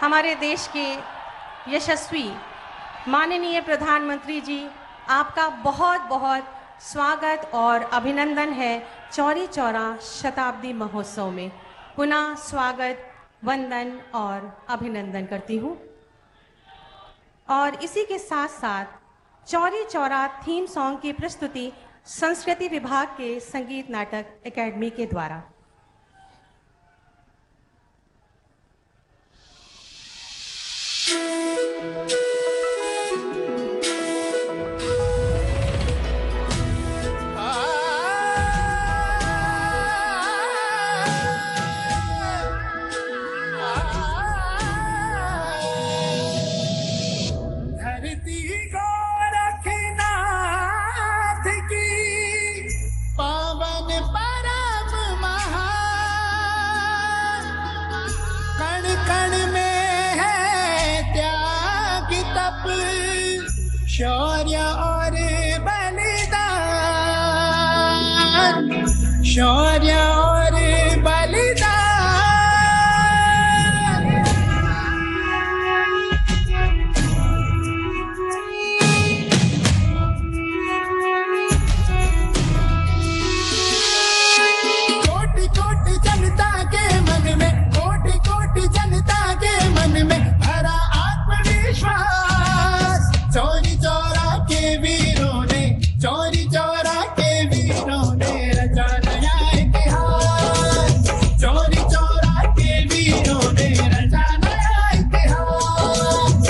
हमारे देश के यशस्वी माननीय प्रधानमंत्री जी, आपका बहुत बहुत स्वागत और अभिनंदन है चौरी चौरा शताब्दी महोत्सव में। पुनः स्वागत, वंदन और अभिनंदन करती हूँ। और इसी के साथ साथ चौरी चौरा थीम सॉन्ग की प्रस्तुति संस्कृति विभाग के संगीत नाटक एकेडमी के द्वारा। शौर्य और बलिदान, शौर्य और बलिदान। कोटि कोटि जनता के मन में, कोटि कोटि जनता के मन में भरा आत्मविश्वास। चौरी चौरा के वीरों ने, चौरी चौरा के वीरों ने रचा नया इतिहास। चौरी चौरा के वीरों ने रचा नया इतिहास।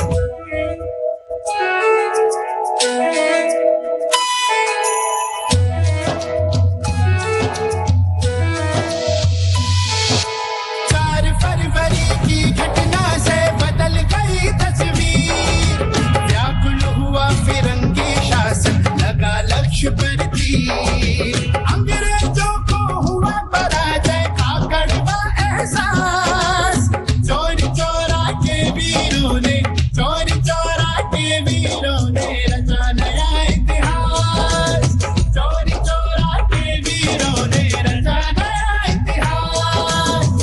चार फरवरी की घटना से बदल गई तस्वीर। व्याकुल हुआ फिरंगी शासन, लगा लक्ष्य पर तीर। अंग्रेजों को हुआ पराजय का कड़वा एहसास। चौरी चौरा के वीरों ने, चौरी चौरा के वीरों ने रचा नया इतिहास। चौरी चौरा के वीरों ने रचा नया इतिहास।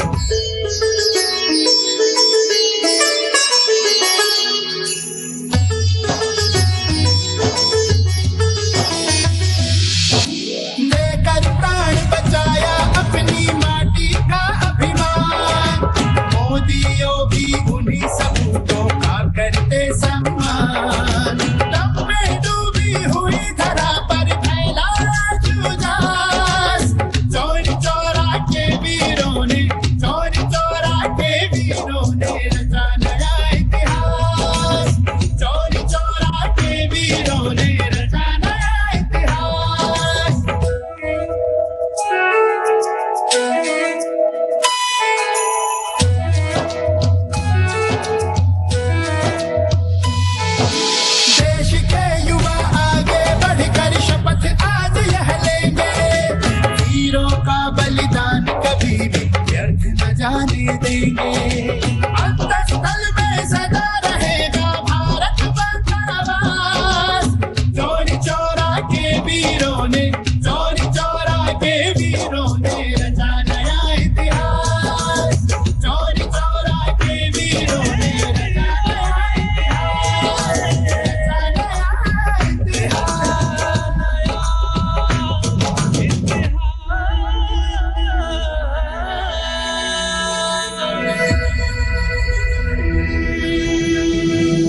देकर प्राण बचाया अपनी माटी का अभिमान। मोदी योगी उन्हीं सबूतों का करते सम्मान। तब में डूबी हुई धरा पर फैला जुझार। चौरी चौरा के वीरों ने, चौरी चौरा के वीरों ने रचा नया इतिहास। चौरी चौरा के वीरों ने रचा नया इतिहास। देश के युवा आगे बढ़कर शपथ आज यह लेंगे। वीरों का बलिदान कभी भी व्यर्थ न जाने देंगे। अंतःस्थल में सदा रहेगा भारत बंदरवास। चौरी चौरा के वीरों ने, चौरी चौरा के वीरों ने रचा नया इतिहास। चौरी चौरा के वीरों ने रचा नया इतिहास। रचा नया इतिहास।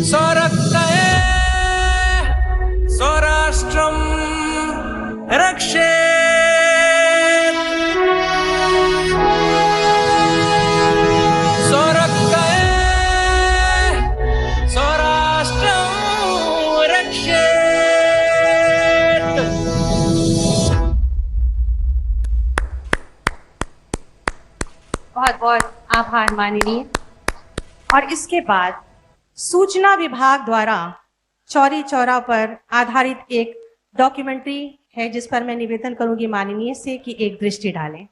स्वरक्तये स्वराष्ट्रं रक्षेत्। स्वरक्तये स्वराष्ट्रं रक्षेत्। बहुत बहुत आभार माननीय। और इसके बाद सूचना विभाग द्वारा चौरी चौरा पर आधारित एक डॉक्यूमेंट्री है, जिस पर मैं निवेदन करूंगी माननीय से कि एक दृष्टि डालें।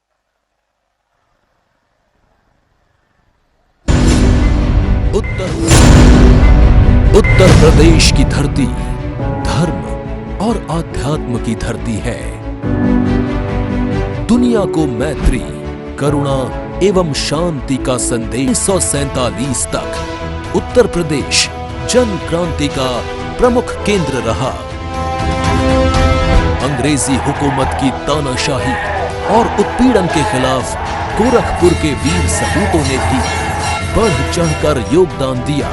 उत्तर प्रदेश की धरती धर्म और आध्यात्म की धरती है। दुनिया को मैत्री, करुणा एवं शांति का संदेश 1947 तक उत्तर प्रदेश जन क्रांति का प्रमुख केंद्र रहा। अंग्रेजी हुकूमत की तानाशाही और उत्पीड़न के खिलाफ गोरखपुर के वीर सपूतों ने भी बढ़ चढ़कर योगदान दिया।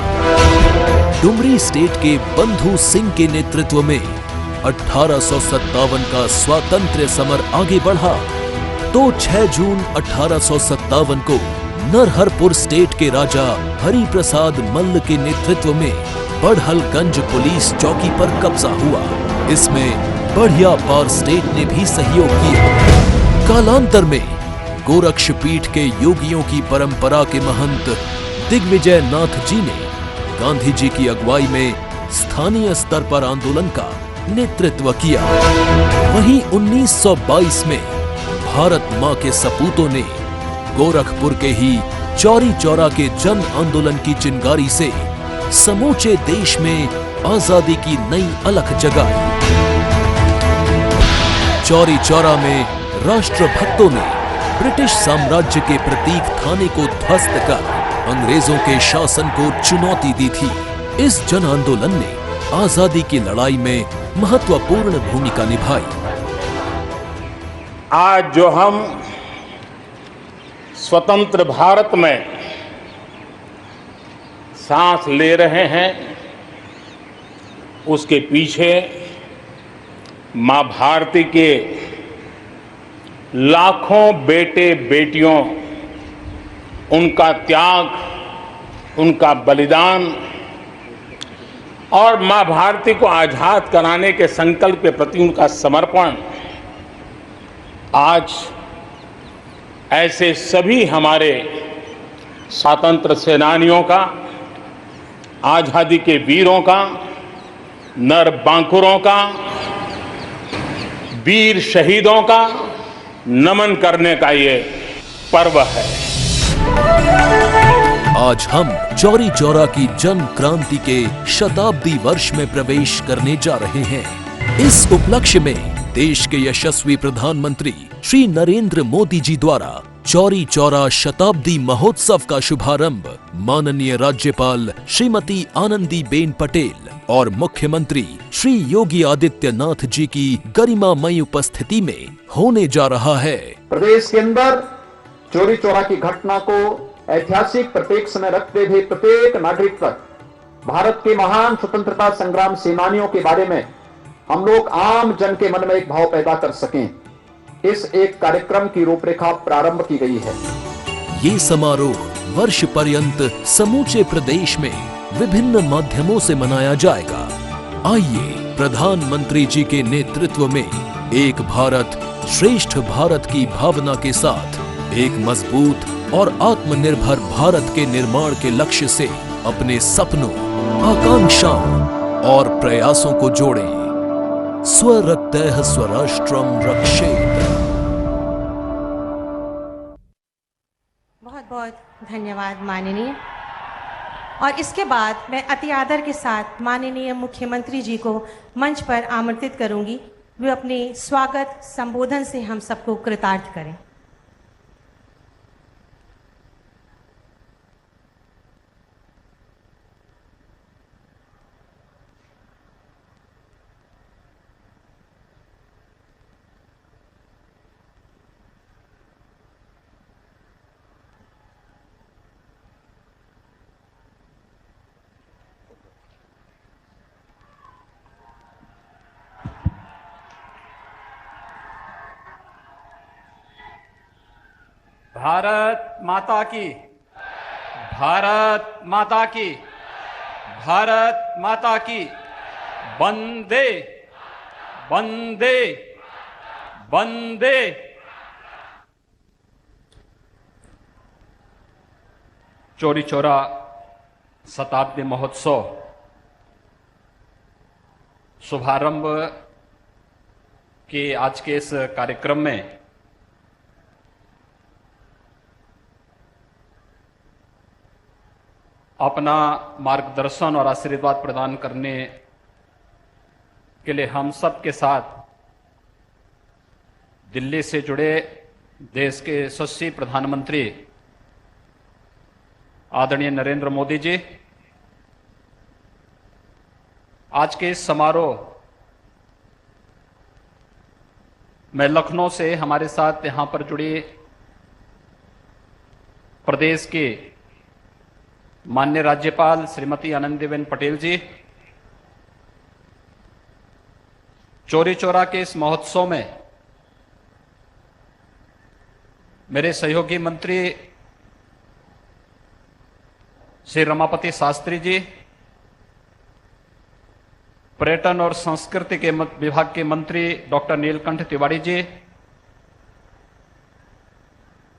डुमरी स्टेट के बंधु सिंह के नेतृत्व में 1857 का स्वातंत्र्य समर आगे बढ़ा तो 6 जून 1857 को नरहरपुर स्टेट के राजा हरि प्रसाद मल्ल के नेतृत्व में बड़हलगंज पुलिस चौकी पर कब्जा हुआ। इसमें बढ़िया पार स्टेट ने भी सहयोग किया। कालांतर में गोरक्षपीठ के योगियों की परंपरा के महंत दिग्विजय नाथ जी ने गांधी जी की अगुवाई में स्थानीय स्तर पर आंदोलन का नेतृत्व किया। वहीं 1922 में भारत मां के सपूतों ने गोरखपुर के ही चौरी चौरा के जन आंदोलन की चिंगारी से समूचे देश में आजादी की नई अलख जगाई। चौरी चौरा में राष्ट्रभक्तों ने ब्रिटिश साम्राज्य के प्रतीक थाने को ध्वस्त कर अंग्रेजों के शासन को चुनौती दी थी। इस जन आंदोलन ने आजादी की लड़ाई में महत्वपूर्ण भूमिका निभाई। आज जो हम स्वतंत्र भारत में सांस ले रहे हैं उसके पीछे मां भारती के लाखों बेटे बेटियों, उनका त्याग, उनका बलिदान और मां भारती को आजाद कराने के संकल्प के प्रति उनका समर्पण आज ऐसे सभी हमारे स्वतंत्र सेनानियों का, आजादी के वीरों का, नर बांकुरों का, वीर शहीदों का नमन करने का ये पर्व है। आज हम चौरी चौरा की जन क्रांति के शताब्दी वर्ष में प्रवेश करने जा रहे हैं। इस उपलक्ष्य में देश के यशस्वी प्रधानमंत्री श्री नरेंद्र मोदी जी द्वारा चौरी चौरा शताब्दी महोत्सव का शुभारंभ माननीय राज्यपाल श्रीमती आनंदीबेन पटेल और मुख्यमंत्री श्री योगी आदित्यनाथ जी की गरिमामयी उपस्थिति में होने जा रहा है। प्रदेश के अंदर चौरी चौरा की घटना को ऐतिहासिक परिप्रेक्ष्य में रखते हुए प्रत्येक नागरिक तक भारत के महान स्वतंत्रता संग्राम सेनानियों के बारे में हम लोग आम जन के मन में एक भाव पैदा कर सकें, इस एक कार्यक्रम की रूपरेखा प्रारंभ की गई है। ये समारोह वर्ष पर्यंत समूचे प्रदेश में विभिन्न माध्यमों से मनाया जाएगा। आइए प्रधानमंत्री जी के नेतृत्व में एक भारत श्रेष्ठ भारत की भावना के साथ एक मजबूत और आत्मनिर्भर भारत के निर्माण के लक्ष्य से अपने सपनों, आकांक्षाओं और प्रयासों को जोड़ें। स्वरक्तः स्वराष्ट्रम रक्षेत। बहुत बहुत धन्यवाद माननीय। और इसके बाद मैं अति आदर के साथ माननीय मुख्यमंत्री जी को मंच पर आमंत्रित करूंगी। वे अपने स्वागत संबोधन से हम सबको कृतार्थ करें। भारत माता की, भारत माता की, भारत माता की। वंदे वंदे वंदे। चौरी चौरा शताब्दी महोत्सव शुभारंभ के आज के इस कार्यक्रम में अपना मार्गदर्शन और आशीर्वाद प्रदान करने के लिए हम सब के साथ दिल्ली से जुड़े देश के यशस्वी प्रधानमंत्री आदरणीय नरेंद्र मोदी जी, आज के इस समारोह में लखनऊ से हमारे साथ यहां पर जुड़ी प्रदेश के माननीय राज्यपाल श्रीमती आनंदीबेन पटेल जी, चौरी चौरा के इस महोत्सव में मेरे सहयोगी मंत्री श्री रमापति शास्त्री जी, पर्यटन और संस्कृति के विभाग के मंत्री डॉक्टर नीलकंठ तिवारी जी,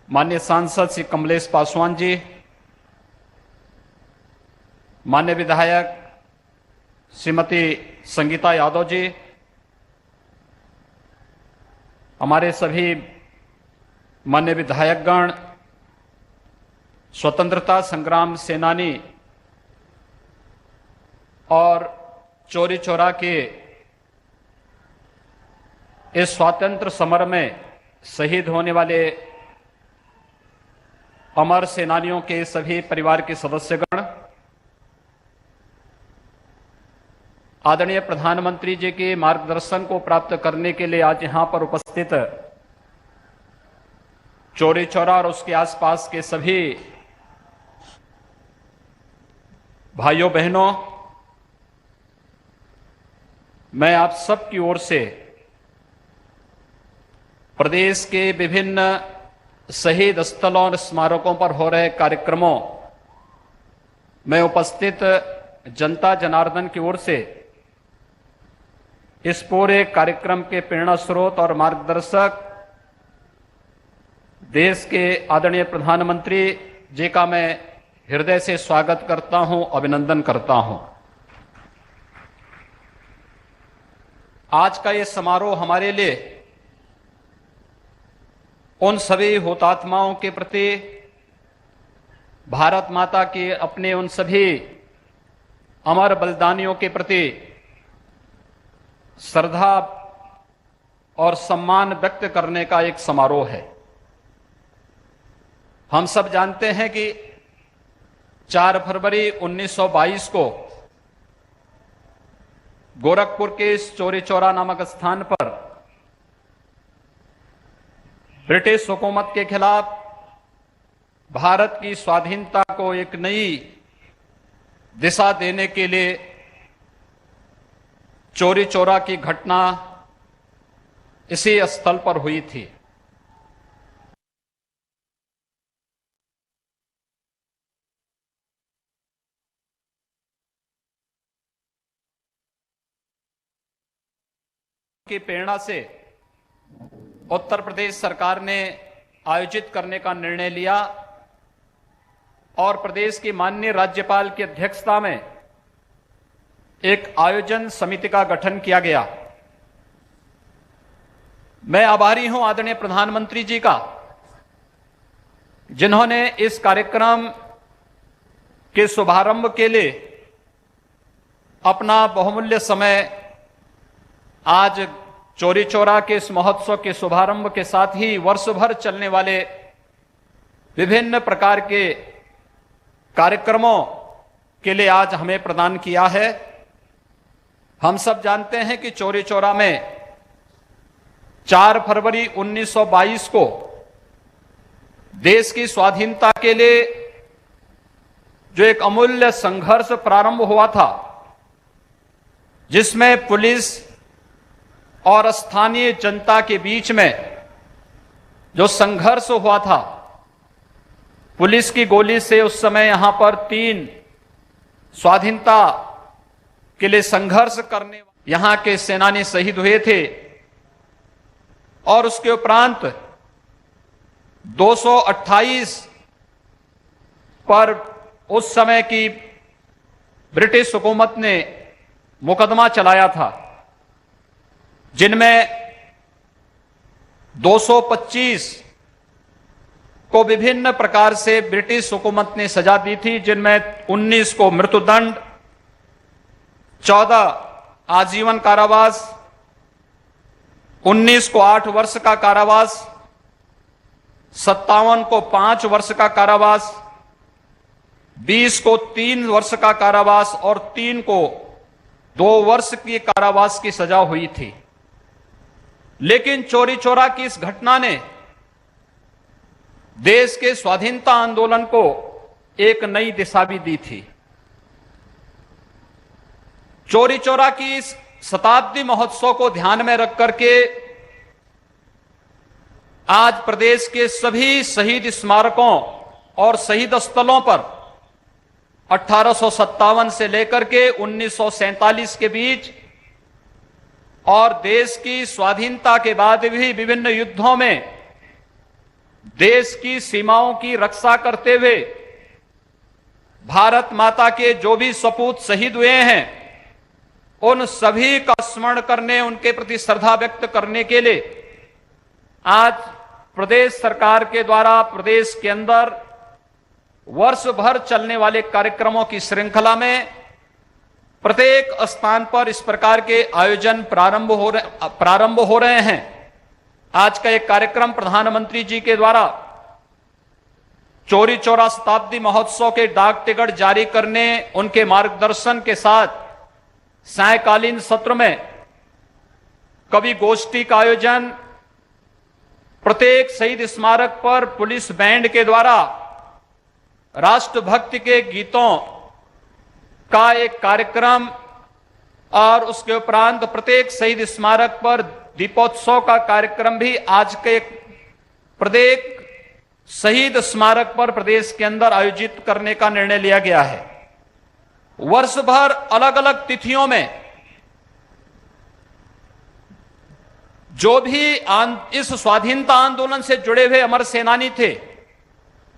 माननीय सांसद श्री कमलेश पासवान जी, माननीय विधायक श्रीमती संगीता यादव जी, हमारे सभी माननीय विधायकगण, स्वतंत्रता संग्राम सेनानी और चौरी चौरा के इस स्वातंत्र समर में शहीद होने वाले अमर सेनानियों के सभी परिवार के सदस्यगण, आदरणीय प्रधानमंत्री जी के मार्गदर्शन को प्राप्त करने के लिए आज यहां पर उपस्थित चौरी चौरा और उसके आसपास के सभी भाइयों बहनों, मैं आप सब की ओर से प्रदेश के विभिन्न शहीद स्थलों और स्मारकों पर हो रहे कार्यक्रमों में उपस्थित जनता जनार्दन की ओर से इस पूरे कार्यक्रम के प्रेरणा स्रोत और मार्गदर्शक देश के आदरणीय प्रधानमंत्री जी का मैं हृदय से स्वागत करता हूं, अभिनंदन करता हूं। आज का ये समारोह हमारे लिए उन सभी हुतात्माओं के प्रति, भारत माता के अपने उन सभी अमर बलिदानियों के प्रति श्रद्धा और सम्मान व्यक्त करने का एक समारोह है। हम सब जानते हैं कि 4 फरवरी 1922 को गोरखपुर के इस चौरी चौरा नामक स्थान पर ब्रिटिश हुकूमत के खिलाफ भारत की स्वाधीनता को एक नई दिशा देने के लिए चौरी चौरा की घटना इसी स्थल पर हुई थी। की प्रेरणा से उत्तर प्रदेश सरकार ने आयोजित करने का निर्णय लिया और प्रदेश की माननीय राज्यपाल की अध्यक्षता में एक आयोजन समिति का गठन किया गया। मैं आभारी हूं आदरणीय प्रधानमंत्री जी का, जिन्होंने इस कार्यक्रम के शुभारंभ के लिए अपना बहुमूल्य समय आज चौरी चौरा के इस महोत्सव के शुभारंभ के साथ ही वर्ष भर चलने वाले विभिन्न प्रकार के कार्यक्रमों के लिए आज हमें प्रदान किया है। हम सब जानते हैं कि चौरी चौरा में 4 फरवरी 1922 को देश की स्वाधीनता के लिए जो एक अमूल्य संघर्ष प्रारंभ हुआ था, जिसमें पुलिस और स्थानीय जनता के बीच में जो संघर्ष हुआ था, पुलिस की गोली से उस समय यहां पर 3 स्वाधीनता के लिए संघर्ष करने यहां के सेनानी शहीद हुए थे और उसके उपरांत 228 पर उस समय की ब्रिटिश हुकूमत ने मुकदमा चलाया था, जिनमें 225 को विभिन्न प्रकार से ब्रिटिश हुकूमत ने सजा दी थी, जिनमें 19 को मृत्युदंड, 14 आजीवन कारावास, 19 को 8 वर्ष का कारावास, 57 को 5 वर्ष का कारावास 20 को 3 वर्ष का कारावास और 3 को 2 वर्ष की कारावास की सजा हुई थी। लेकिन चौरी चौरा की इस घटना ने देश के स्वाधीनता आंदोलन को एक नई दिशा भी दी थी। चौरी चौरा की इस शताब्दी महोत्सव को ध्यान में रख करके आज प्रदेश के सभी शहीद स्मारकों और शहीद स्थलों पर 1857 से लेकर के 1947 के बीच और देश की स्वाधीनता के बाद भी विभिन्न युद्धों में देश की सीमाओं की रक्षा करते हुए भारत माता के जो भी सपूत शहीद हुए हैं, उन सभी का स्मरण करने, उनके प्रति श्रद्धा व्यक्त करने के लिए आज प्रदेश सरकार के द्वारा प्रदेश के अंदर वर्ष भर चलने वाले कार्यक्रमों की श्रृंखला में प्रत्येक स्थान पर इस प्रकार के आयोजन प्रारंभ हो रहे हैं। आज का एक कार्यक्रम प्रधानमंत्री जी के द्वारा चौरी चौरा शताब्दी महोत्सव के डाक टिकट जारी करने, उनके मार्गदर्शन के साथ सायंकालीन सत्र में कवि गोष्ठी का आयोजन, प्रत्येक शहीद स्मारक पर पुलिस बैंड के द्वारा राष्ट्रभक्ति के गीतों का एक कार्यक्रम और उसके उपरांत प्रत्येक शहीद स्मारक पर दीपोत्सव का कार्यक्रम भी आज के प्रत्येक शहीद स्मारक पर प्रदेश के अंदर आयोजित करने का निर्णय लिया गया है। वर्ष भर अलग अलग तिथियों में जो भी इस स्वाधीनता आंदोलन से जुड़े हुए अमर सेनानी थे,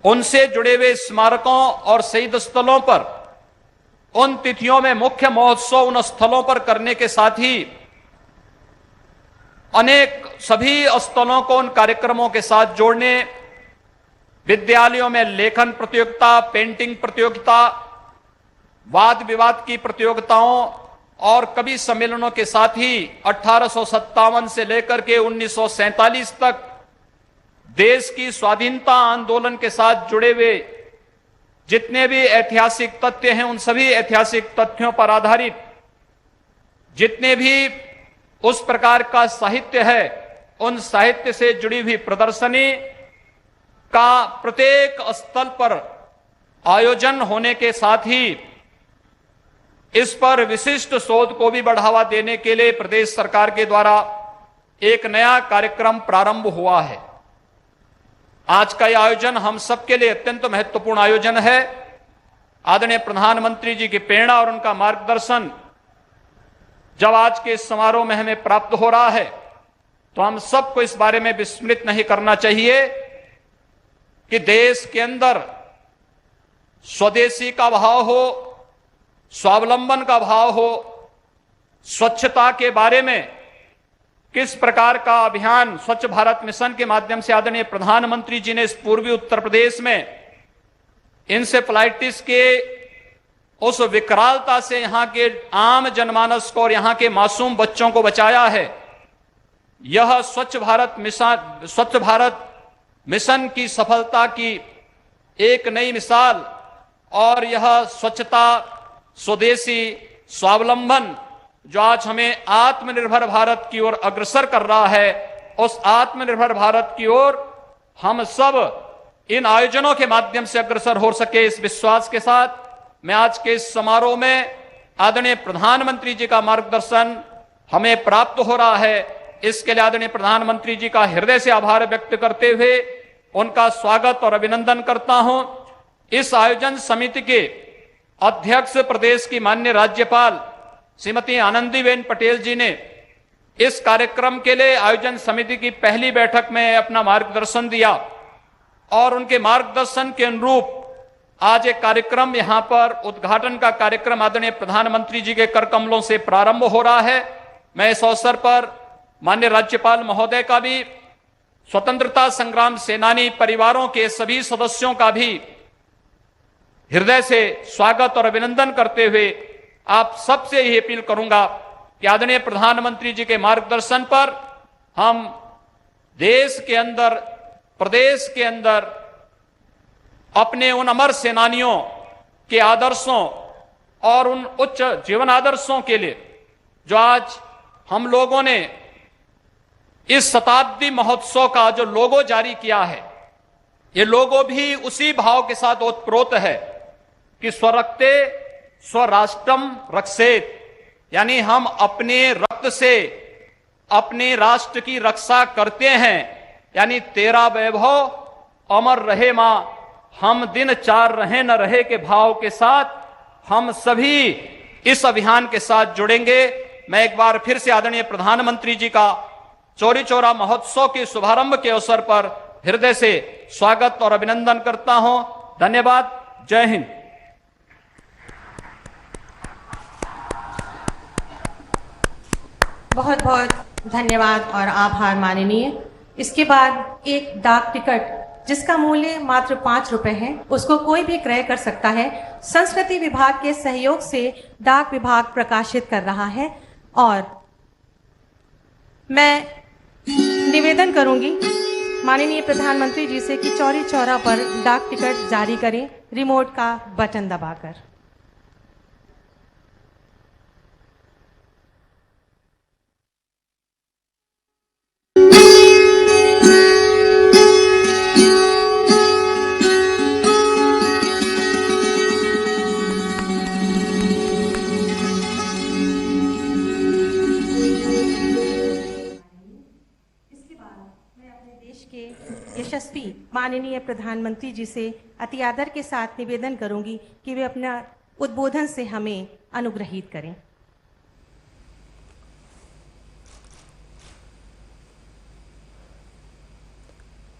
उनसे जुड़े हुए स्मारकों और शहीद स्थलों पर उन तिथियों में मुख्य महोत्सव उन स्थलों पर करने के साथ ही अनेक सभी स्थलों को उन कार्यक्रमों के साथ जोड़ने, विद्यालयों में लेखन प्रतियोगिता, पेंटिंग प्रतियोगिता, वाद विवाद की प्रतियोगिताओं और कवि सम्मेलनों के साथ ही 1857 से लेकर के 1947 तक देश की स्वाधीनता आंदोलन के साथ जुड़े हुए जितने भी ऐतिहासिक तथ्य हैं, उन सभी ऐतिहासिक तथ्यों पर आधारित जितने भी उस प्रकार का साहित्य है, उन साहित्य से जुड़ी हुई प्रदर्शनी का प्रत्येक स्थल पर आयोजन होने के साथ ही इस पर विशिष्ट शोध को भी बढ़ावा देने के लिए प्रदेश सरकार के द्वारा एक नया कार्यक्रम प्रारंभ हुआ है। आज का यह आयोजन हम सबके लिए अत्यंत महत्वपूर्ण आयोजन है। आदरणीय प्रधानमंत्री जी की प्रेरणा और उनका मार्गदर्शन जब आज के इस समारोह में हमें प्राप्त हो रहा है, तो हम सबको इस बारे में विस्मृत नहीं करना चाहिए कि देश के अंदर स्वदेशी का भाव हो, स्वावलंबन का भाव हो, स्वच्छता के बारे में किस प्रकार का अभियान स्वच्छ भारत मिशन के माध्यम से आदरणीय प्रधानमंत्री जी ने इस पूर्वी उत्तर प्रदेश में इंसेफ्लाइटिस के उस विकरालता से यहां के आम जनमानस को और यहां के मासूम बच्चों को बचाया है। यह स्वच्छ भारत मिशन की सफलता की एक नई मिसाल और यह स्वच्छता, स्वदेशी, स्वावलंबन जो आज हमें आत्मनिर्भर भारत की ओर अग्रसर कर रहा है, उस आत्मनिर्भर भारत की ओर हम सब इन आयोजनों के माध्यम से अग्रसर हो सके, इस विश्वास के साथ मैं आज के इस समारोह में आदरणीय प्रधानमंत्री जी का मार्गदर्शन हमें प्राप्त हो रहा है, इसके लिए आदरणीय प्रधानमंत्री जी का हृदय से आभार व्यक्त करते हुए उनका स्वागत और अभिनंदन करता हूं। इस आयोजन समिति के अध्यक्ष प्रदेश की माननीय राज्यपाल श्रीमती आनंदीबेन पटेल जी ने इस कार्यक्रम के लिए आयोजन समिति की पहली बैठक में अपना मार्गदर्शन दिया और उनके मार्गदर्शन के अनुरूप आज एक कार्यक्रम यहां पर उद्घाटन का कार्यक्रम आदरणीय प्रधानमंत्री जी के कर कमलों से प्रारंभ हो रहा है। मैं इस अवसर पर माननीय राज्यपाल महोदय का भी, स्वतंत्रता संग्राम सेनानी परिवारों के सभी सदस्यों का भी हृदय से स्वागत और अभिनंदन करते हुए आप सबसे यही अपील करूंगा कि आदरणीय प्रधानमंत्री जी के मार्गदर्शन पर हम देश के अंदर, प्रदेश के अंदर अपने उन अमर सेनानियों के आदर्शों और उन उच्च जीवन आदर्शों के लिए जो आज हम लोगों ने इस शताब्दी महोत्सव का जो लोगो जारी किया है, ये लोगो भी उसी भाव के साथ ओतप्रोत है कि स्वरक्ते स्वराष्ट्रम रक्षेत, यानी हम अपने रक्त से अपने राष्ट्र की रक्षा करते हैं, यानी तेरा वैभव अमर रहे मां, हम दिन चार रहे न रहे के भाव के साथ हम सभी इस अभियान के साथ जुड़ेंगे। मैं एक बार फिर से आदरणीय प्रधानमंत्री जी का चौरी चौरा महोत्सव के शुभारंभ के अवसर पर हृदय से स्वागत और अभिनंदन करता हूं। धन्यवाद। जय हिंद। बहुत बहुत धन्यवाद और आभार माननीय। इसके बाद एक डाक टिकट जिसका मूल्य मात्र 5 रुपए है, उसको कोई भी क्रय कर सकता है। संस्कृति विभाग के सहयोग से डाक विभाग प्रकाशित कर रहा है और मैं निवेदन करूंगी माननीय प्रधानमंत्री जी से कि चौरी चौरा पर डाक टिकट जारी करें रिमोट का बटन दबाकर। यशस्वी माननीय प्रधानमंत्री जी से अति आदर के साथ निवेदन करूंगी कि वे अपना उद्बोधन से हमें अनुग्रहित करें।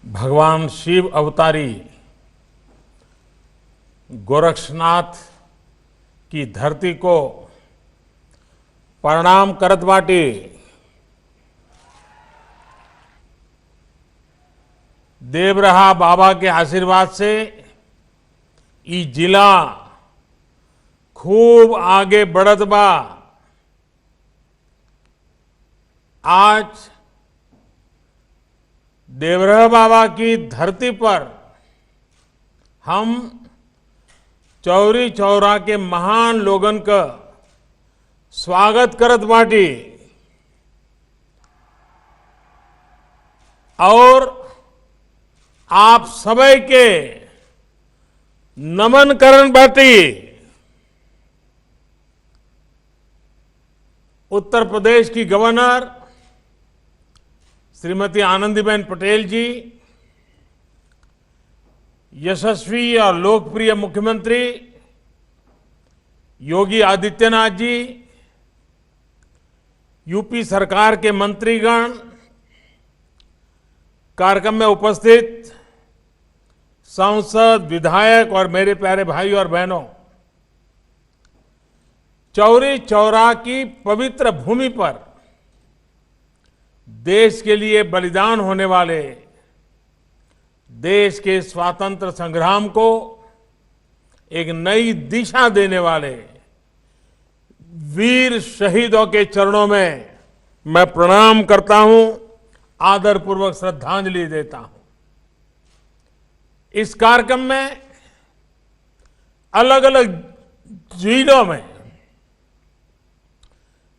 भगवान शिव अवतारी गोरक्षनाथ की धरती को प्रणाम करत बाटी। देवरहा बाबा के आशीर्वाद से ई जिला खूब आगे बढ़त बा। आज देवरहा बाबा की धरती पर हम चौरी चौरा के महान लोगन का स्वागत करत बाटी और आप सभी के नमन करन बाटी। उत्तर प्रदेश की गवर्नर श्रीमती आनंदीबेन पटेल जी, यशस्वी और लोकप्रिय मुख्यमंत्री योगी आदित्यनाथ जी, यूपी सरकार के मंत्रीगण, कार्यक्रम में उपस्थित सांसद, विधायक और मेरे प्यारे भाई और बहनों, चौरी चौरा की पवित्र भूमि पर देश के लिए बलिदान होने वाले, देश के स्वातंत्र संग्राम को एक नई दिशा देने वाले वीर शहीदों के चरणों में मैं प्रणाम करता हूं, आदरपूर्वक श्रद्धांजलि देता हूं। इस कार्यक्रम में अलग अलग जिलों में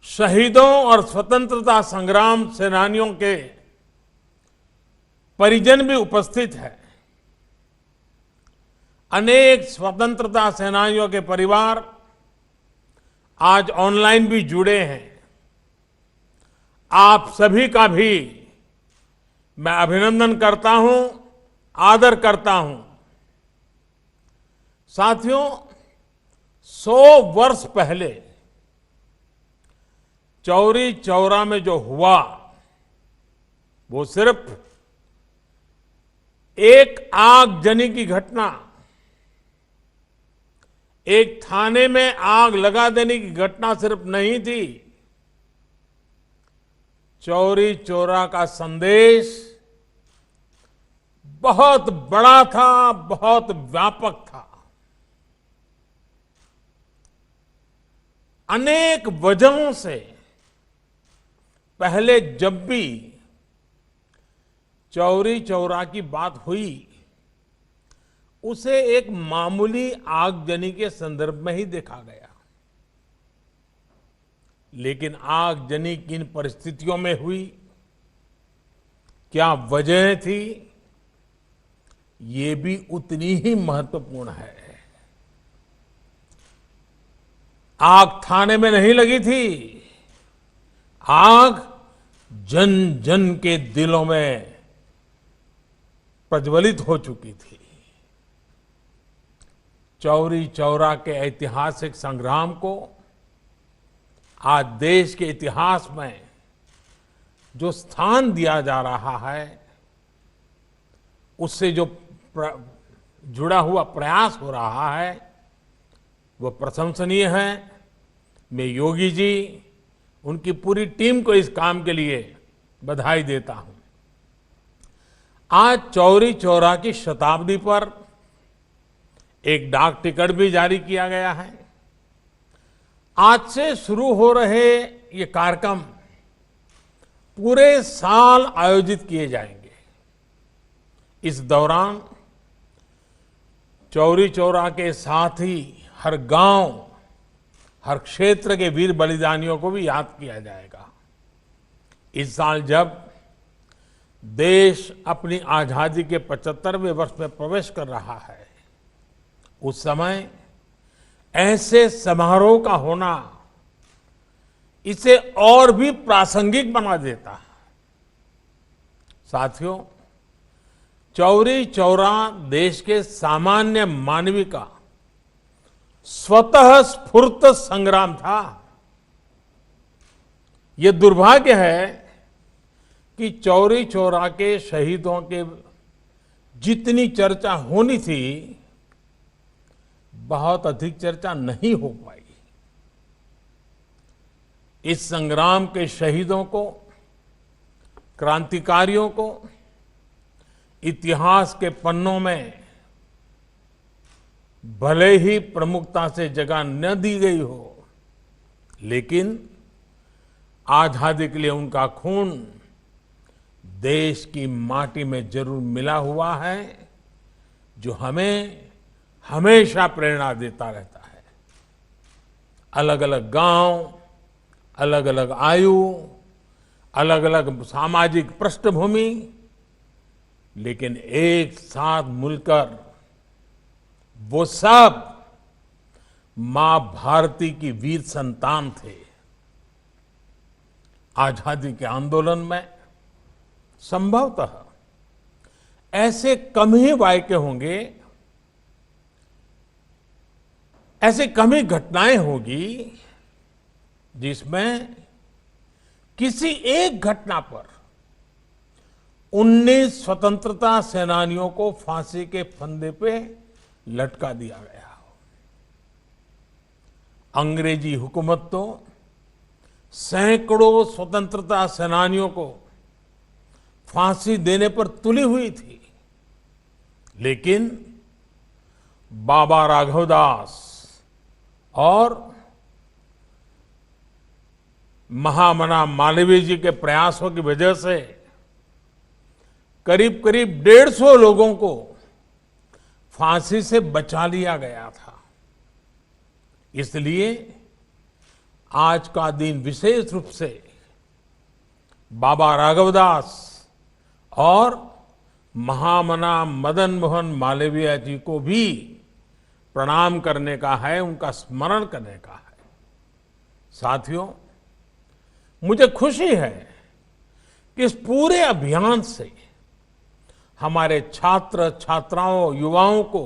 शहीदों और स्वतंत्रता संग्राम सेनानियों के परिजन भी उपस्थित है। अनेक स्वतंत्रता सेनानियों के परिवार आज ऑनलाइन भी जुड़े हैं। आप सभी का भी मैं अभिनंदन करता हूं, आदर करता हूं। साथियों, 100 वर्ष पहले चौरी चौरा में जो हुआ वो सिर्फ एक आगजनी की घटना, एक थाने में आग लगा देने की घटना सिर्फ नहीं थी। चौरी चौरा का संदेश बहुत बड़ा था, बहुत व्यापक था। अनेक वजहों से पहले जब भी चौरी चौरा की बात हुई, उसे एक मामूली आगजनी के संदर्भ में ही देखा गया। लेकिन आगजनी किन परिस्थितियों में हुई, क्या वजह थी, ये भी उतनी ही महत्वपूर्ण है। आग थाने में नहीं लगी थी, आग जन जन के दिलों में प्रज्वलित हो चुकी थी। चौरी चौरा के ऐतिहासिक संग्राम को आज देश के इतिहास में जो स्थान दिया जा रहा है, उससे जो जुड़ा हुआ प्रयास हो रहा है, वो प्रशंसनीय है। मैं योगी जी, उनकी पूरी टीम को इस काम के लिए बधाई देता हूं। आज चौरी चौरा की शताब्दी पर एक डाक टिकट भी जारी किया गया है। आज से शुरू हो रहे ये कार्यक्रम पूरे साल आयोजित किए जाएंगे। इस दौरान चौरी चौरा के साथ ही हर गांव, हर क्षेत्र के वीर बलिदानियों को भी याद किया जाएगा। इस साल जब देश अपनी आजादी के 75वें वर्ष में प्रवेश कर रहा है, उस समय ऐसे समारोह का होना इसे और भी प्रासंगिक बना देता है। साथियों, चौरी चौरा देश के सामान्य मानवी का स्वतः स्फूर्त संग्राम था। यह दुर्भाग्य है कि चौरी चौरा के शहीदों के जितनी चर्चा होनी थी, बहुत अधिक चर्चा नहीं हो पाई। इस संग्राम के शहीदों को, क्रांतिकारियों को इतिहास के पन्नों में भले ही प्रमुखता से जगह न दी गई हो, लेकिन आजादी के लिए उनका खून देश की माटी में जरूर मिला हुआ है, जो हमें हमेशा प्रेरणा देता रहता है। अलग अलग गांव, अलग अलग आयु, अलग अलग सामाजिक पृष्ठभूमि, लेकिन एक साथ मिलकर वो सब मां भारती की वीर संतान थे। आजादी के आंदोलन में संभवतः ऐसे कम ही वाक्य होंगे, ऐसे कम ही घटनाएं होगी जिसमें किसी एक घटना पर 19 स्वतंत्रता सेनानियों को फांसी के फंदे पे लटका दिया गया हो। अंग्रेजी हुकूमत तो सैकड़ों स्वतंत्रता सेनानियों को फांसी देने पर तुली हुई थी, लेकिन बाबा राघवदास और महामना मालवीय जी के प्रयासों की वजह से करीब करीब 150 लोगों को फांसी से बचा लिया गया था। इसलिए आज का दिन विशेष रूप से बाबा राघवदास और महामना मदन मोहन मालवीय जी को भी प्रणाम करने का है, उनका स्मरण करने का है। साथियों, मुझे खुशी है कि इस पूरे अभियान से हमारे छात्र छात्राओं, युवाओं को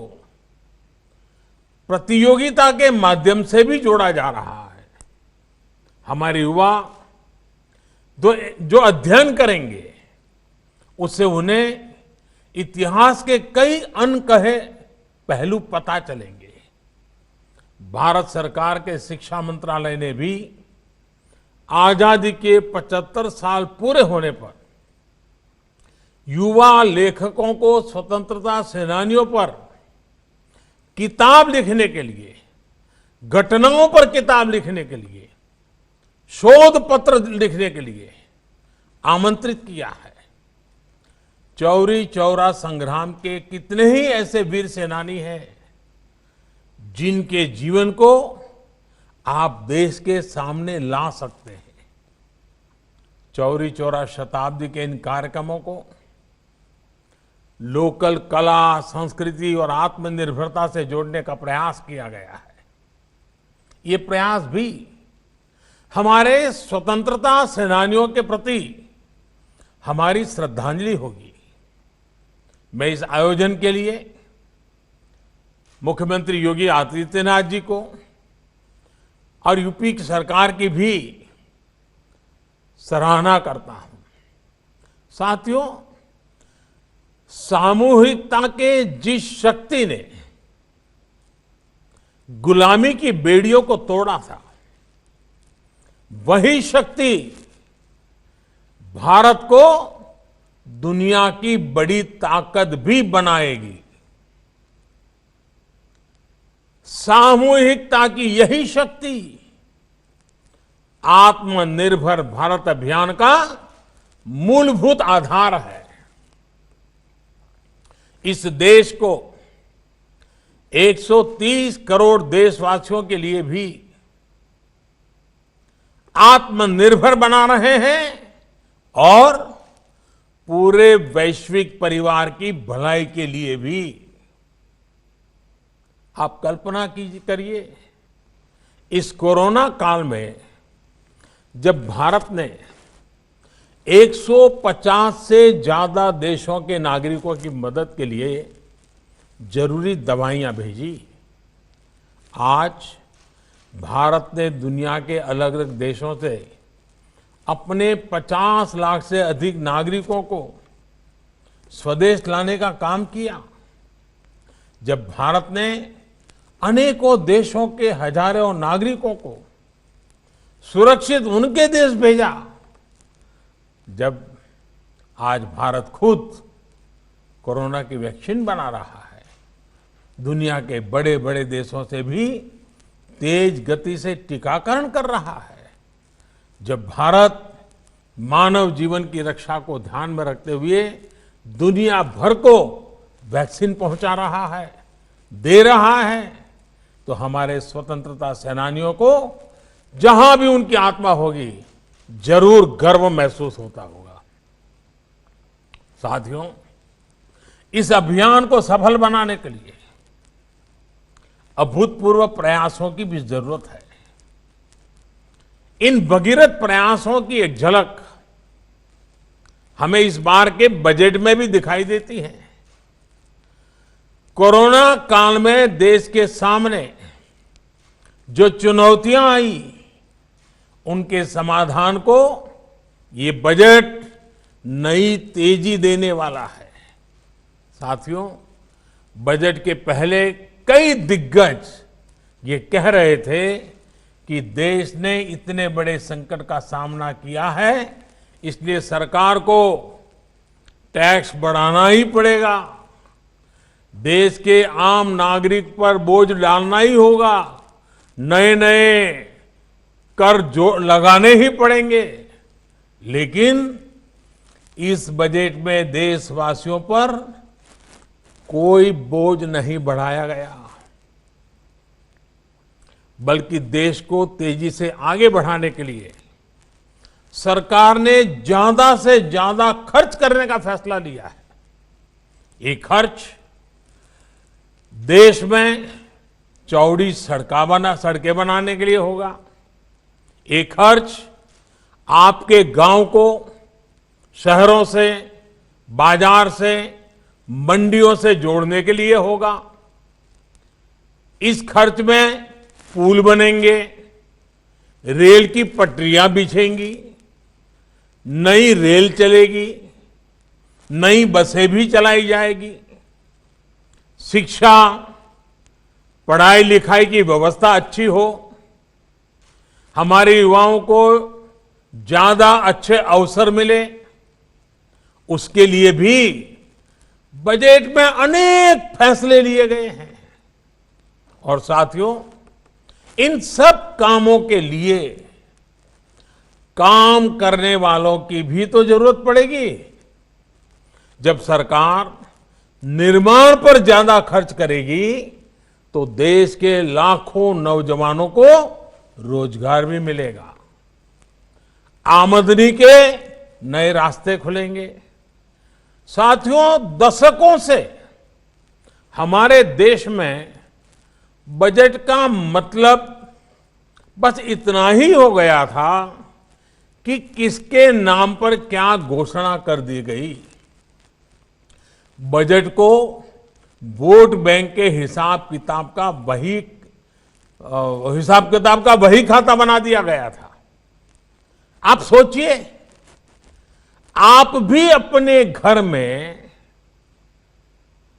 प्रतियोगिता के माध्यम से भी जोड़ा जा रहा है। हमारे युवा जो अध्ययन करेंगे, उससे उन्हें इतिहास के कई अनकहे पहलू पता चलेंगे। भारत सरकार के शिक्षा मंत्रालय ने भी आजादी के 75 साल पूरे होने पर युवा लेखकों को स्वतंत्रता सेनानियों पर किताब लिखने के लिए, घटनाओं पर किताब लिखने के लिए, शोध पत्र लिखने के लिए आमंत्रित किया है। चौरी चौरा संग्राम के कितने ही ऐसे वीर सेनानी हैं जिनके जीवन को आप देश के सामने ला सकते हैं। चौरी चौरा शताब्दी के इन कार्यक्रमों को लोकल कला, संस्कृति और आत्मनिर्भरता से जोड़ने का प्रयास किया गया है। ये प्रयास भी हमारे स्वतंत्रता सेनानियों के प्रति हमारी श्रद्धांजलि होगी। मैं इस आयोजन के लिए मुख्यमंत्री योगी आदित्यनाथ जी को और यूपी की सरकार की भी सराहना करता हूं। साथियों, सामूहिकता के जिस शक्ति ने गुलामी की बेड़ियों को तोड़ा था, वही शक्ति भारत को दुनिया की बड़ी ताकत भी बनाएगी। सामूहिकता की यही शक्ति आत्मनिर्भर भारत अभियान का मूलभूत आधार है। इस देश को 130 करोड़ देशवासियों के लिए भी आत्मनिर्भर बना रहे हैं और पूरे वैश्विक परिवार की भलाई के लिए भी। आप कल्पना करिए, इस कोरोना काल में जब भारत ने 150 से ज्यादा देशों के नागरिकों की मदद के लिए जरूरी दवाइयां भेजी, आज भारत ने दुनिया के अलग अलग देशों से अपने 50 लाख से अधिक नागरिकों को स्वदेश लाने का काम किया। जब भारत ने अनेकों देशों के हजारों नागरिकों को सुरक्षित उनके देश भेजा, जब आज भारत खुद कोरोना की वैक्सीन बना रहा है, दुनिया के बड़े बड़े देशों से भी तेज गति से टीकाकरण कर रहा है, जब भारत मानव जीवन की रक्षा को ध्यान में रखते हुए दुनिया भर को वैक्सीन पहुंचा रहा है, दे रहा है, तो हमारे स्वतंत्रता सेनानियों को जहां भी उनकी आत्मा होगी जरूर गर्व महसूस होता होगा। साथियों, इस अभियान को सफल बनाने के लिए अभूतपूर्व प्रयासों की भी जरूरत है। इन भगीरथ प्रयासों की एक झलक हमें इस बार के बजट में भी दिखाई देती है। कोरोना काल में देश के सामने जो चुनौतियां आई, उनके समाधान को ये बजट नई तेजी देने वाला है। साथियों, बजट के पहले कई दिग्गज ये कह रहे थे कि देश ने इतने बड़े संकट का सामना किया है, इसलिए सरकार को टैक्स बढ़ाना ही पड़ेगा, देश के आम नागरिक पर बोझ डालना ही होगा, नए नए कर जो लगाने ही पड़ेंगे। लेकिन इस बजट में देशवासियों पर कोई बोझ नहीं बढ़ाया गया, बल्कि देश को तेजी से आगे बढ़ाने के लिए सरकार ने ज्यादा से ज्यादा खर्च करने का फैसला लिया है। ये खर्च देश में चौड़ी सड़कें बनाने के लिए होगा, ये खर्च आपके गांव को शहरों से, बाजार से, मंडियों से जोड़ने के लिए होगा। इस खर्च में पुल बनेंगे, रेल की पटरियां बिछेंगी, नई रेल चलेगी, नई बसें भी चलाई जाएगी, शिक्षा, पढ़ाई लिखाई की व्यवस्था अच्छी हो, हमारे युवाओं को ज्यादा अच्छे अवसर मिले, उसके लिए भी बजट में अनेक फैसले लिए गए हैं। और साथियों, इन सब कामों के लिए काम करने वालों की भी तो जरूरत पड़ेगी। जब सरकार निर्माण पर ज्यादा खर्च करेगी तो देश के लाखों नौजवानों को रोजगार भी मिलेगा, आमदनी के नए रास्ते खुलेंगे। साथियों, दशकों से हमारे देश में बजट का मतलब बस इतना ही हो गया था कि किसके नाम पर क्या घोषणा कर दी गई। बजट को वोट बैंक के हिसाब किताब का वही खाता बना दिया गया था। आप सोचिए, आप भी अपने घर में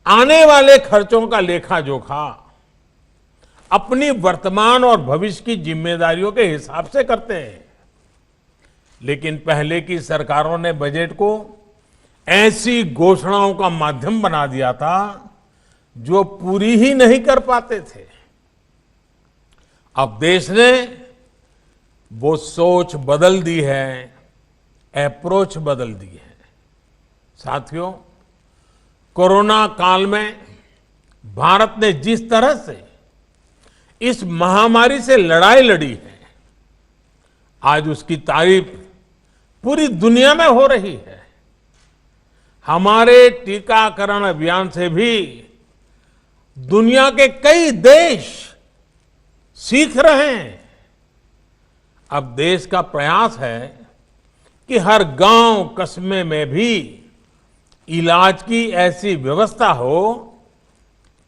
आने वाले खर्चों का लेखा जोखा अपनी वर्तमान और भविष्य की जिम्मेदारियों के हिसाब से करते हैं, लेकिन पहले की सरकारों ने बजट को ऐसी घोषणाओं का माध्यम बना दिया था जो पूरी ही नहीं कर पाते थे। अब देश ने वो सोच बदल दी है, अप्रोच बदल दी है। साथियों, कोरोना काल में भारत ने जिस तरह से इस महामारी से लड़ाई लड़ी है, आज उसकी तारीफ पूरी दुनिया में हो रही है। हमारे टीकाकरण अभियान से भी दुनिया के कई देश सीख रहे हैं। अब देश का प्रयास है कि हर गांव कस्बे में भी इलाज की ऐसी व्यवस्था हो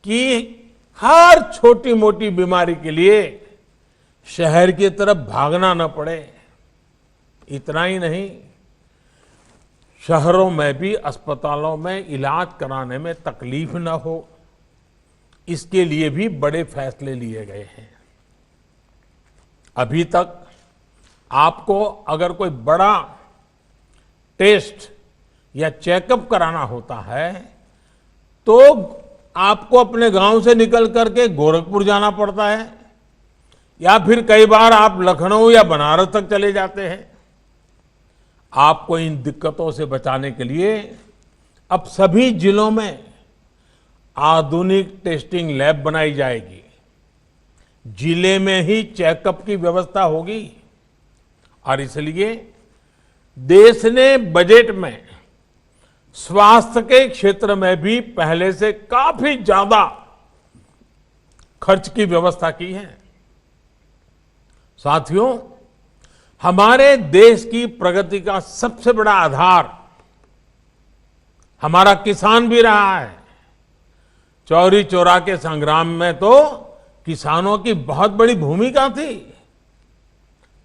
कि हर छोटी मोटी बीमारी के लिए शहर की तरफ भागना न पड़े। इतना ही नहीं, शहरों में भी अस्पतालों में इलाज कराने में तकलीफ न हो, इसके लिए भी बड़े फैसले लिए गए हैं। अभी तक आपको अगर कोई बड़ा टेस्ट या चेकअप कराना होता है तो आपको अपने गांव से निकल करके गोरखपुर जाना पड़ता है, या फिर कई बार आप लखनऊ या बनारस तक चले जाते हैं। आपको इन दिक्कतों से बचाने के लिए अब सभी जिलों में आधुनिक टेस्टिंग लैब बनाई जाएगी, जिले में ही चेकअप की व्यवस्था होगी। और इसलिए देश ने बजट में स्वास्थ्य के क्षेत्र में भी पहले से काफी ज्यादा खर्च की व्यवस्था की है। साथियों, हमारे देश की प्रगति का सबसे बड़ा आधार हमारा किसान भी रहा है। चौरी चौरा के संग्राम में तो किसानों की बहुत बड़ी भूमिका थी।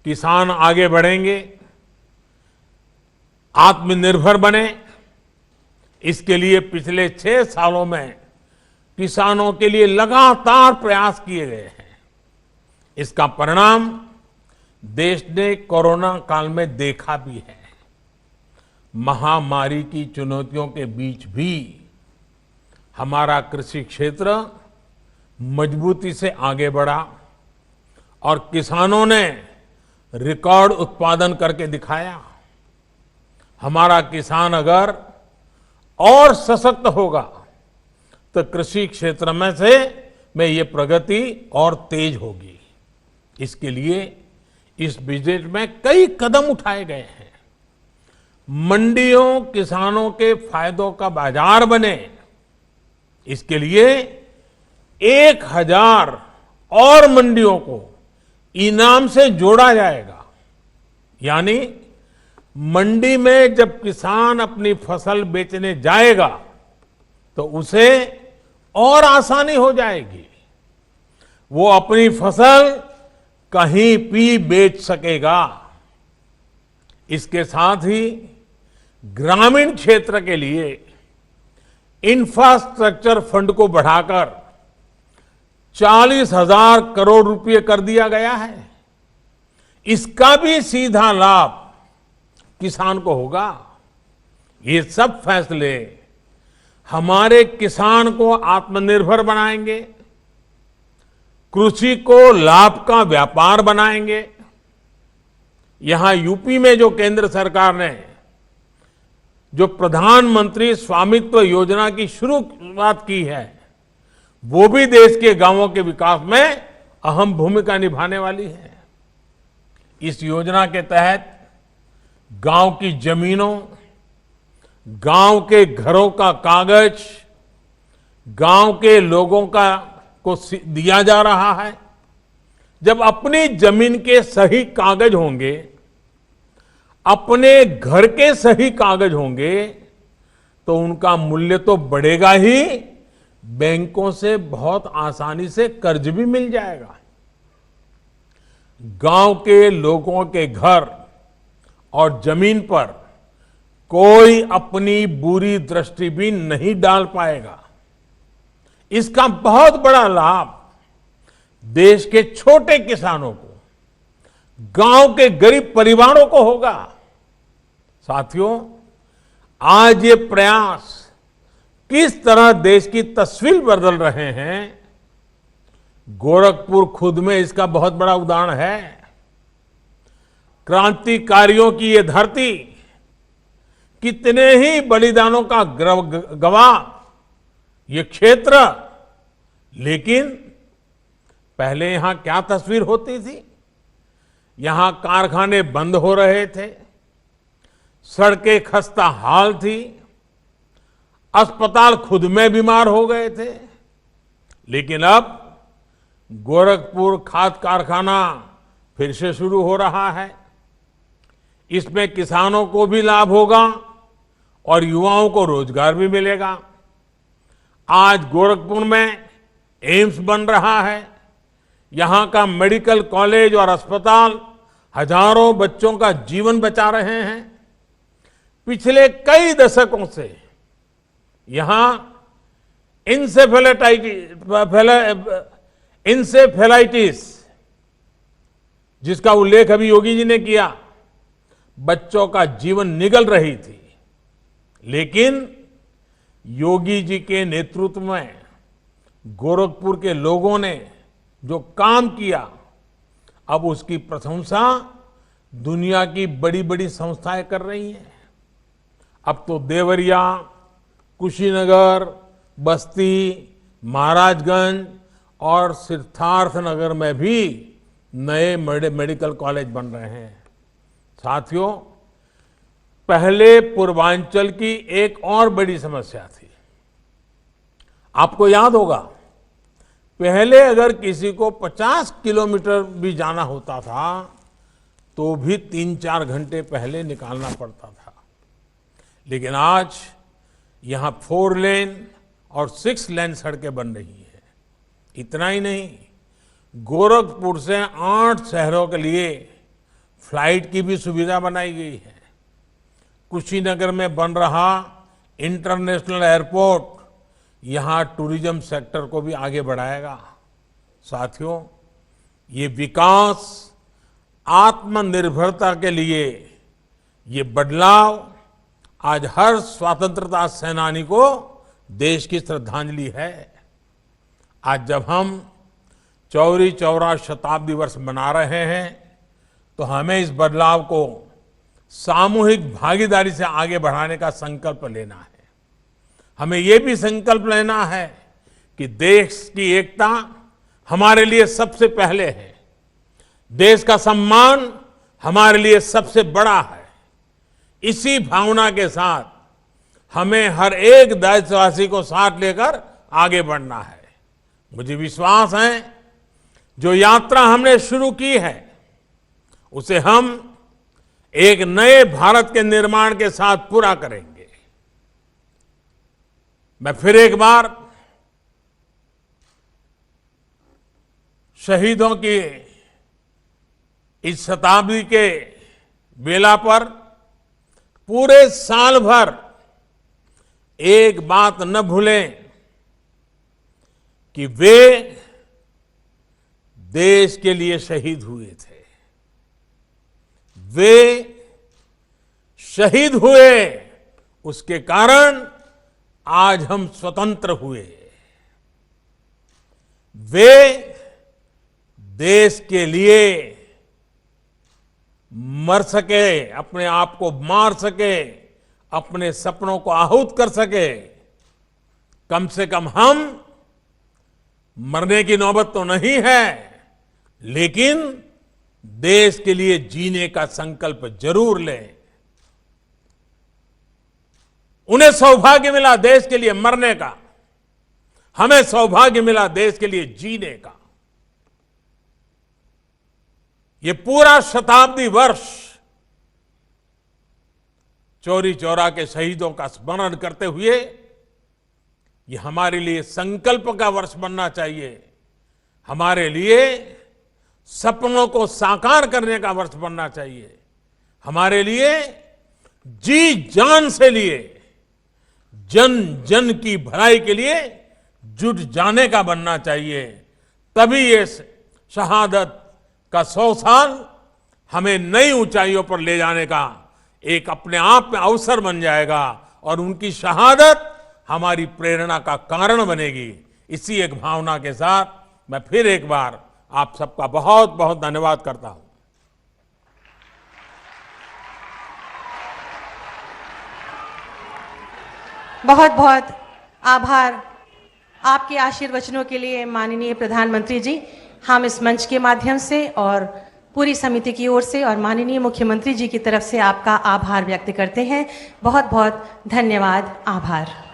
किसान आगे बढ़ेंगे, आत्मनिर्भर बने, इसके लिए पिछले 6 सालों में किसानों के लिए लगातार प्रयास किए गए हैं। इसका परिणाम देश ने कोरोना काल में देखा भी है। महामारी की चुनौतियों के बीच भी हमारा कृषि क्षेत्र मजबूती से आगे बढ़ा और किसानों ने रिकॉर्ड उत्पादन करके दिखाया। हमारा किसान अगर और सशक्त होगा तो कृषि क्षेत्र में ये प्रगति और तेज होगी। इसके लिए इस बजट में कई कदम उठाए गए हैं। मंडियों किसानों के फायदों का बाजार बने, इसके लिए 1000 और मंडियों को इनाम से जोड़ा जाएगा। यानी मंडी में जब किसान अपनी फसल बेचने जाएगा तो उसे और आसानी हो जाएगी, वो अपनी फसल कहीं भी बेच सकेगा। इसके साथ ही ग्रामीण क्षेत्र के लिए इंफ्रास्ट्रक्चर फंड को बढ़ाकर 40,000 करोड़ रुपए कर दिया गया है। इसका भी सीधा लाभ किसान को होगा। ये सब फैसले हमारे किसान को आत्मनिर्भर बनाएंगे, कृषि को लाभ का व्यापार बनाएंगे। यहां यूपी में जो केंद्र सरकार ने जो प्रधानमंत्री स्वामित्व योजना की शुरुआत की है, वो भी देश के गांवों के विकास में अहम भूमिका निभाने वाली है। इस योजना के तहत गांव की जमीनों, गांव के घरों का कागज गांव के लोगों को दिया जा रहा है। जब अपनी जमीन के सही कागज होंगे, अपने घर के सही कागज होंगे, तो उनका मूल्य तो बढ़ेगा ही, बैंकों से बहुत आसानी से कर्ज भी मिल जाएगा। गांव के लोगों के घर और जमीन पर कोई अपनी बुरी दृष्टि भी नहीं डाल पाएगा। इसका बहुत बड़ा लाभ देश के छोटे किसानों को, गांव के गरीब परिवारों को होगा। साथियों, आज ये प्रयास किस तरह देश की तस्वीर बदल रहे हैं, गोरखपुर खुद में इसका बहुत बड़ा उदाहरण है। क्रांतिकारियों की ये धरती कितने ही बलिदानों का गवाह ये क्षेत्र, लेकिन पहले यहां क्या तस्वीर होती थी? यहां कारखाने बंद हो रहे थे, सड़कें खस्ता हाल थी, अस्पताल खुद में बीमार हो गए थे। लेकिन अब गोरखपुर खाद कारखाना फिर से शुरू हो रहा है। इसमें किसानों को भी लाभ होगा और युवाओं को रोजगार भी मिलेगा। आज गोरखपुर में एम्स बन रहा है। यहां का मेडिकल कॉलेज और अस्पताल हजारों बच्चों का जीवन बचा रहे हैं। पिछले कई दशकों से यहां इंसेफेलाइटिस, जिसका उल्लेख अभी योगी जी ने किया, बच्चों का जीवन निगल रही थी। लेकिन योगी जी के नेतृत्व में गोरखपुर के लोगों ने जो काम किया, अब उसकी प्रशंसा दुनिया की बड़ी बड़ी संस्थाएं कर रही हैं। अब तो देवरिया, कुशीनगर, बस्ती, महाराजगंज और सिद्धार्थनगर में भी नए मेडिकल कॉलेज बन रहे हैं। साथियों, पहले पूर्वांचल की एक और बड़ी समस्या थी। आपको याद होगा, पहले अगर किसी को 50 किलोमीटर भी जाना होता था तो भी 3-4 घंटे पहले निकालना पड़ता था। लेकिन आज यहां 4 लेन और 6 लेन सड़कें बन रही है। इतना ही नहीं, गोरखपुर से 8 शहरों के लिए फ्लाइट की भी सुविधा बनाई गई है। कुशीनगर में बन रहा इंटरनेशनल एयरपोर्ट यहां टूरिज्म सेक्टर को भी आगे बढ़ाएगा। साथियों, ये विकास, आत्मनिर्भरता के लिए ये बदलाव आज हर स्वतंत्रता सेनानी को देश की श्रद्धांजलि है। आज जब हम चौरी चौरा शताब्दी वर्ष मना रहे हैं, तो हमें इस बदलाव को सामूहिक भागीदारी से आगे बढ़ाने का संकल्प लेना है। हमें यह भी संकल्प लेना है कि देश की एकता हमारे लिए सबसे पहले है, देश का सम्मान हमारे लिए सबसे बड़ा है। इसी भावना के साथ हमें हर एक देशवासी को साथ लेकर आगे बढ़ना है। मुझे विश्वास है, जो यात्रा हमने शुरू की है उसे हम एक नए भारत के निर्माण के साथ पूरा करेंगे। मैं फिर एक बार शहीदों की इस शताब्दी के बेला पर पूरे साल भर एक बात न भूलें कि वे देश के लिए शहीद हुए थे। वे शहीद हुए, उसके कारण आज हम स्वतंत्र हुए। वे देश के लिए मर सके, अपने आप को मार सके, अपने सपनों को आहूत कर सके, कम से कम हम मरने की नौबत तो नहीं है, लेकिन देश के लिए जीने का संकल्प जरूर लें। उन्हें सौभाग्य मिला देश के लिए मरने का, हमें सौभाग्य मिला देश के लिए जीने का। ये पूरा शताब्दी वर्ष चौरी चौरा के शहीदों का स्मरण करते हुए ये हमारे लिए संकल्प का वर्ष बनना चाहिए, हमारे लिए सपनों को साकार करने का वर्ष बनना चाहिए, हमारे लिए जी जान से लिए जन जन की भलाई के लिए जुट जाने का बनना चाहिए। तभी ये शहादत का 100 साल हमें नई ऊंचाइयों पर ले जाने का एक अपने आप में अवसर बन जाएगा और उनकी शहादत हमारी प्रेरणा का कारण बनेगी। इसी एक भावना के साथ मैं फिर एक बार आप सबका बहुत बहुत धन्यवाद करता हूं। बहुत बहुत आभार आपके आशीर्वचनों के लिए माननीय प्रधानमंत्री जी। हम इस मंच के माध्यम से और पूरी समिति की ओर से और माननीय मुख्यमंत्री जी की तरफ से आपका आभार व्यक्त करते हैं। बहुत बहुत धन्यवाद, आभार।